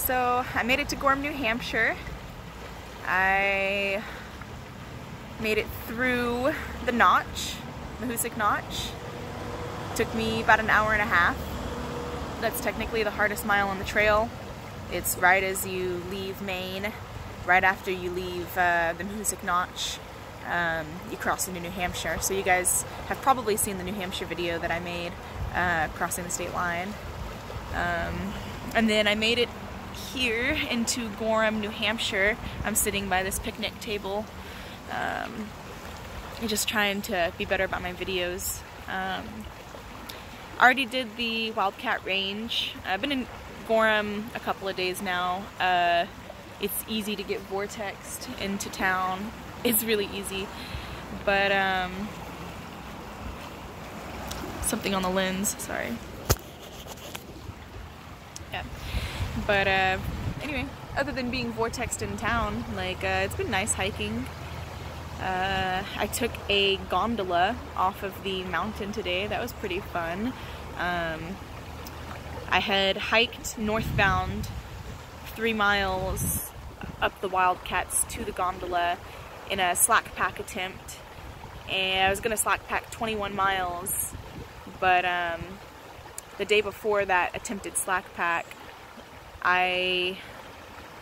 So I made it to Gorham, New Hampshire. I made it through the notch, Mahoosuc Notch. Took me about an hour and a half. That's technically the hardest mile on the trail. It's right as you leave Maine, right after you leave the Mahoosuc Notch. You cross into New Hampshire. So you guys have probably seen the New Hampshire video that I made crossing the state line. And then I made it here into Gorham, New Hampshire. I'm sitting by this picnic table. Just trying to be better about my videos. I already did the Wildcat range. I've been in Gorham a couple of days now. It's easy to get vortexed into town. It's really easy, but something on the lens, sorry. Yeah, but anyway, other than being vortexed in town, like it's been nice hiking. I took a gondola off of the mountain today. That was pretty fun. I had hiked northbound 3 miles up the Wildcats to the gondola in a slack pack attempt, and I was gonna slack pack 21 miles, but the day before that attempted slack pack, I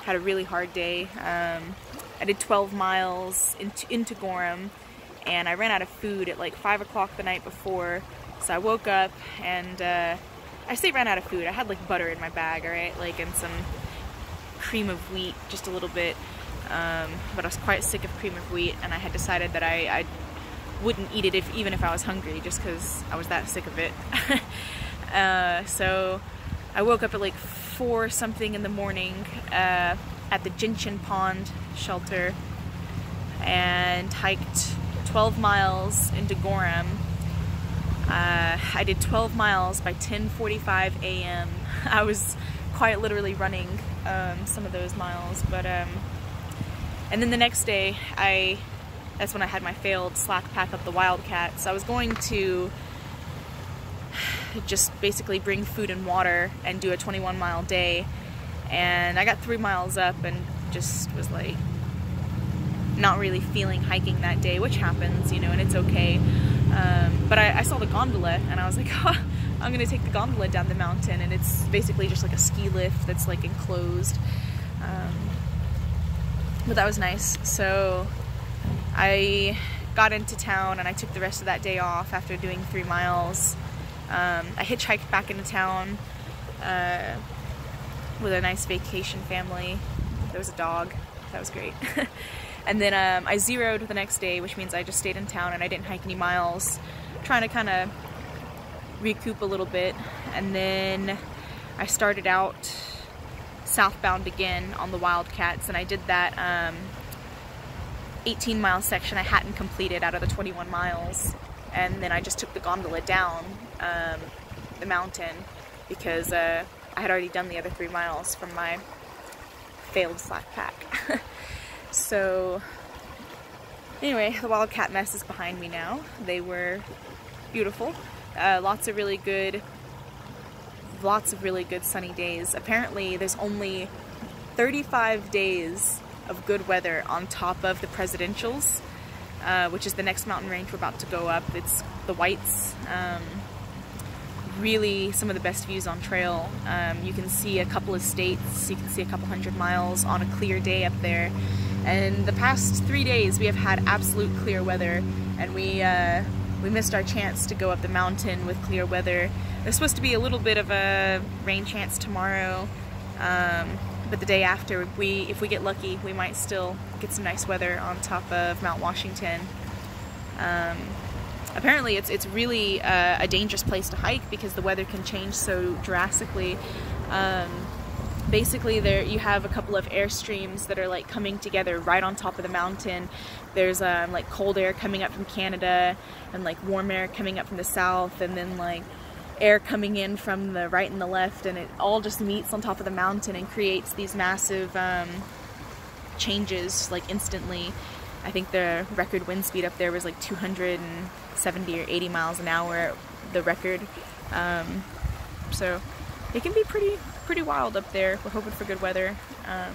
had a really hard day. I did 12 miles into Gorham, and I ran out of food at like 5 o'clock the night before, so I woke up and I say ran out of food. I had like butter in my bag, alright, like, and some cream of wheat, just a little bit, but I was quite sick of cream of wheat, and I had decided that I wouldn't eat it even if I was hungry, just because I was that sick of it. So I woke up at like 4 something in the morning at the Gentian Pond shelter and hiked 12 miles into Gorham. I did 12 miles by 10:45 a.m. I was quite literally running some of those miles, but and then the next day that's when I had my failed slack pack up the Wildcats. So I was going to just basically bring food and water and do a 21-mile day, and I got 3 miles up and just was like not really feeling hiking that day, which happens, you know, and it's okay. But I saw the gondola and I was like, oh, I'm gonna take the gondola down the mountain, and it's basically just like a ski lift that's like enclosed. But that was nice. So I got into town and I took the rest of that day off after doing 3 miles. I hitchhiked back into town with a nice vacation family. There was a dog. That was great. And then I zeroed the next day, which means I just stayed in town and I didn't hike any miles, trying to kind of recoup a little bit. And then I started out southbound again on the Wildcats, and I did that 18-mile section I hadn't completed out of the 21 miles. And then I just took the gondola down the mountain because I had already done the other 3 miles from my failed slack pack. So anyway, the Wildcat mess is behind me now. They were beautiful. Lots of really good sunny days. Apparently there's only 35 days of good weather on top of the presidentials, which is the next mountain range we're about to go up. It's the Whites. Really some of the best views on trail. You can see a couple of states, you can see a couple 100 miles on a clear day up there. And the past 3 days we have had absolute clear weather, and we missed our chance to go up the mountain with clear weather. There's supposed to be a little bit of a rain chance tomorrow, but the day after, if we get lucky, we might still get some nice weather on top of Mount Washington. Apparently it's really a dangerous place to hike because the weather can change so drastically. Basically you have a couple of airstreams that are like coming together right on top of the mountain. There's like cold air coming up from Canada and like warm air coming up from the south, and then like air coming in from the right and the left, and it all just meets on top of the mountain and creates these massive changes like instantly. I think the record wind speed up there was like 270 or 80 miles an hour, the record. So it can be pretty pretty wild up there. We're hoping for good weather. Yeah.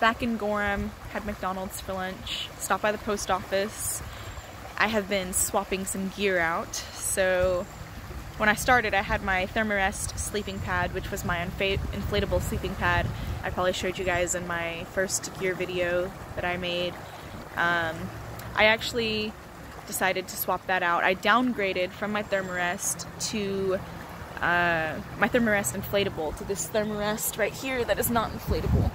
Back in Gorham, had McDonald's for lunch, stopped by the post office. I have been swapping some gear out. So when I started, I had my Thermarest sleeping pad, which was my inflatable sleeping pad. I probably showed you guys in my first gear video that I made. I actually decided to swap that out. I downgraded from my Thermarest to my Thermarest inflatable to this Thermarest right here that is not inflatable.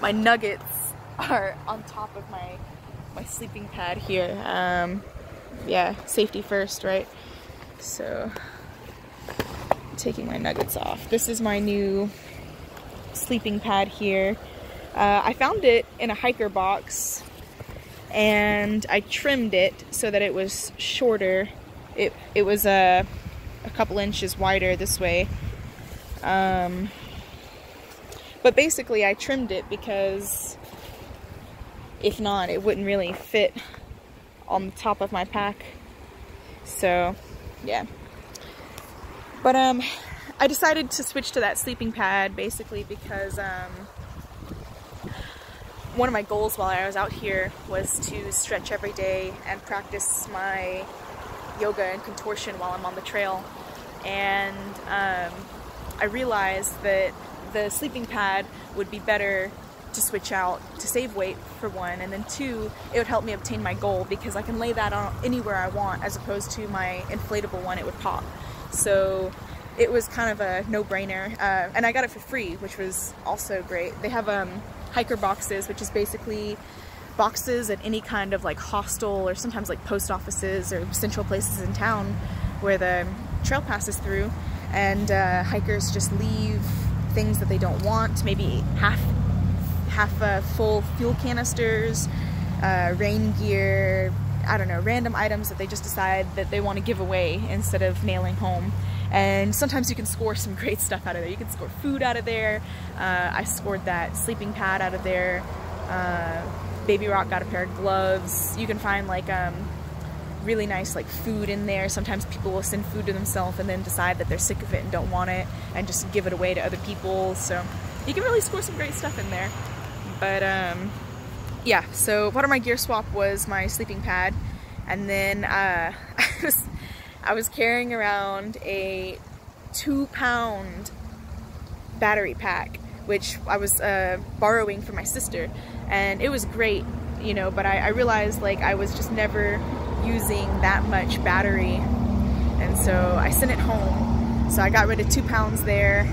My nuggets are on top of my sleeping pad here. Yeah, safety first, right? So, taking my nuggets off. This is my new sleeping pad here. I found it in a hiker box and I trimmed it so that it was shorter. It was a couple inches wider this way. But basically I trimmed it because if not, it wouldn't really fit on the top of my pack. So, yeah. But I decided to switch to that sleeping pad basically because one of my goals while I was out here was to stretch every day and practice my yoga and contortion while I'm on the trail. And I realized that the sleeping pad would be better to switch out to save weight for one, and then two, it would help me obtain my goal because I can lay that on anywhere I want as opposed to my inflatable one, it would pop. So it was kind of a no-brainer, and I got it for free, which was also great. They have hiker boxes, which is basically boxes at any kind of like hostel or sometimes like post offices or central places in town where the trail passes through, and hikers just leave things that they don't want, maybe half full fuel canisters, rain gear, I don't know, random items that they just decide that they want to give away instead of nailing home. And sometimes you can score some great stuff out of there. You can score food out of there. I scored that sleeping pad out of there. Baby Rock got a pair of gloves. You can find like really nice like food in there. Sometimes people will send food to themselves and then decide that they're sick of it and don't want it and just give it away to other people. So you can really score some great stuff in there. But yeah, so part of my gear swap was my sleeping pad, and then I was carrying around a 2-pound battery pack, which I was borrowing from my sister, and it was great, you know, but I realized like I was just never using that much battery, and so I sent it home. So I got rid of 2 pounds there.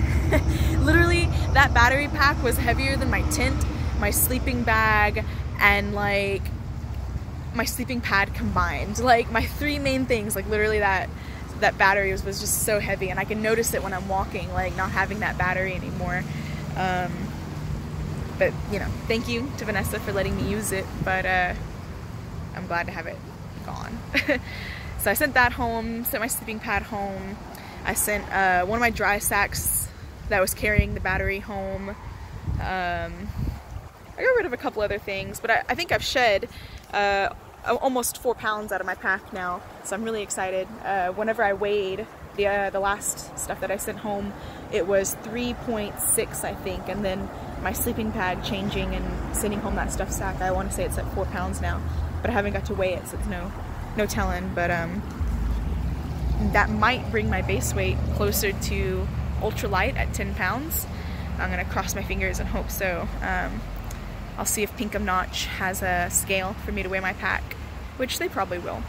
Literally, that battery pack was heavier than my tent, my sleeping bag, and like my sleeping pad combined. Like my 3 main things, like literally that battery was just so heavy, and I can notice it when I'm walking, like not having that battery anymore. But you know, thank you to Vanessa for letting me use it, but I'm glad to have it gone. So I sent that home, sent my sleeping pad home. I sent one of my dry sacks that was carrying the battery home. I got rid of a couple other things, but I think I've shed almost 4 pounds out of my pack now, so I'm really excited. Whenever I weighed the last stuff that I sent home, it was 3.6 I think, and then my sleeping pad changing and sending home that stuffed sack, I want to say it's at 4 pounds now, but I haven't got to weigh it, so it's no telling. But that might bring my base weight closer to ultralight at 10 pounds. I'm gonna cross my fingers and hope so. I'll see if Pinkham Notch has a scale for me to weigh my pack, which they probably will.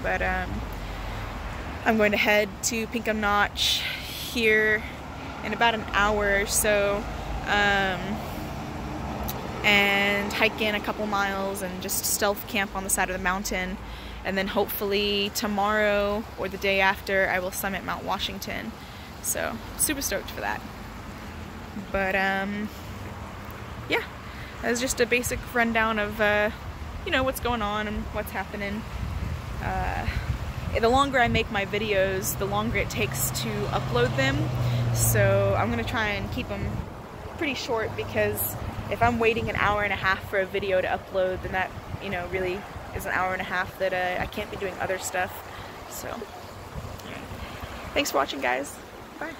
But I'm going to head to Pinkham Notch here in about an hour or so, and hike in a couple miles and just stealth camp on the side of the mountain, and then hopefully tomorrow or the day after I will summit Mount Washington. So super stoked for that. But yeah, that's just a basic rundown of you know, what's going on and what's happening. The longer I make my videos, the longer it takes to upload them, so I'm gonna try and keep them pretty short, because if I'm waiting an hour and a half for a video to upload, then that, you know, really is an hour and a half that I can't be doing other stuff. So, anyway. Thanks for watching, guys. Bye.